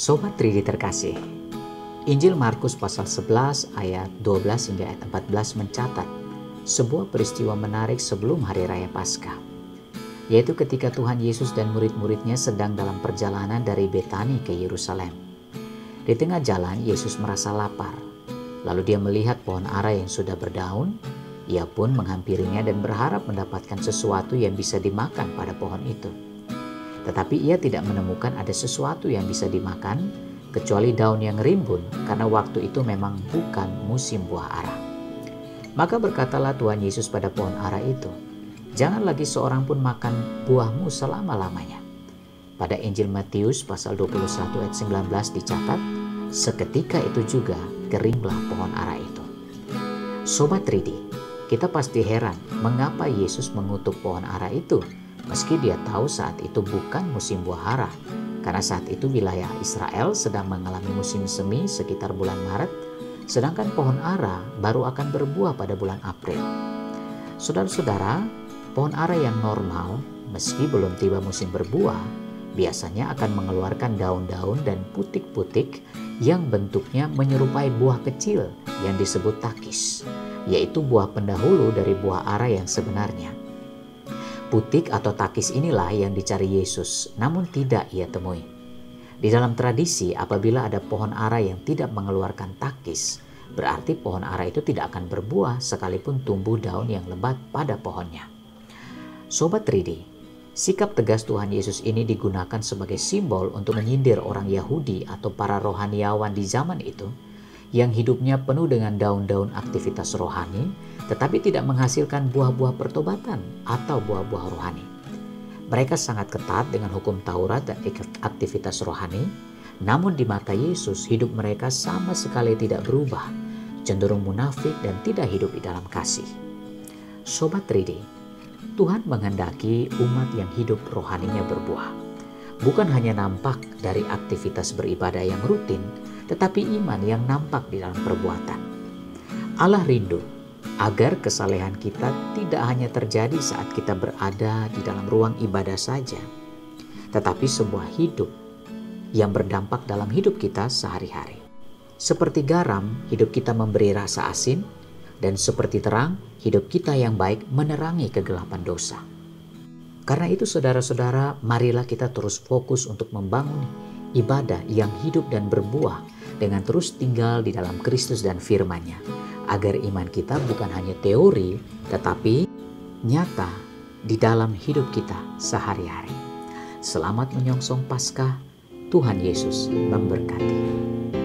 Sobat Tridi terkasih, Injil Markus pasal 11 ayat 12 hingga ayat 14 mencatat sebuah peristiwa menarik sebelum Hari Raya Paskah, yaitu ketika Tuhan Yesus dan murid-muridnya sedang dalam perjalanan dari Betani ke Yerusalem. Di tengah jalan, Yesus merasa lapar. Lalu dia melihat pohon ara yang sudah berdaun. Ia pun menghampirinya dan berharap mendapatkan sesuatu yang bisa dimakan pada pohon itu. Tetapi ia tidak menemukan ada sesuatu yang bisa dimakan kecuali daun yang rimbun, karena waktu itu memang bukan musim buah ara. Maka berkatalah Tuhan Yesus pada pohon ara itu, "Jangan lagi seorang pun makan buahmu selama-lamanya." Pada Injil Matius pasal 21 ayat 19 dicatat, seketika itu juga keringlah pohon ara itu. Sobat Tridi, kita pasti heran mengapa Yesus mengutuk pohon ara itu, meski dia tahu saat itu bukan musim buah ara, karena saat itu wilayah Israel sedang mengalami musim semi sekitar bulan Maret, sedangkan pohon ara baru akan berbuah pada bulan April. Saudara-saudara, pohon ara yang normal, meski belum tiba musim berbuah, biasanya akan mengeluarkan daun-daun dan putik-putik yang bentuknya menyerupai buah kecil yang disebut takis, yaitu buah pendahulu dari buah ara yang sebenarnya. Putik atau takis inilah yang dicari Yesus, namun tidak ia temui. Di dalam tradisi, apabila ada pohon ara yang tidak mengeluarkan takis, berarti pohon ara itu tidak akan berbuah sekalipun tumbuh daun yang lebat pada pohonnya. Sobat Tridi, sikap tegas Tuhan Yesus ini digunakan sebagai simbol untuk menyindir orang Yahudi atau para rohaniawan di zaman itu yang hidupnya penuh dengan daun-daun aktivitas rohani, tetapi tidak menghasilkan buah-buah pertobatan atau buah-buah rohani. Mereka sangat ketat dengan hukum Taurat dan aktivitas rohani, namun di mata Yesus hidup mereka sama sekali tidak berubah, cenderung munafik dan tidak hidup di dalam kasih. Sobat Tridi, Tuhan menghendaki umat yang hidup rohaninya berbuah. Bukan hanya nampak dari aktivitas beribadah yang rutin, tetapi iman yang nampak di dalam perbuatan. Allah rindu agar kesalehan kita tidak hanya terjadi saat kita berada di dalam ruang ibadah saja, tetapi sebuah hidup yang berdampak dalam hidup kita sehari-hari. Seperti garam, hidup kita memberi rasa asin, dan seperti terang, hidup kita yang baik menerangi kegelapan dosa. Karena itu saudara-saudara, marilah kita terus fokus untuk membangun ibadah yang hidup dan berbuah dengan terus tinggal di dalam Kristus dan firman-Nya, agar iman kita bukan hanya teori, tetapi nyata di dalam hidup kita sehari-hari. Selamat menyongsong Paskah, Tuhan Yesus memberkati.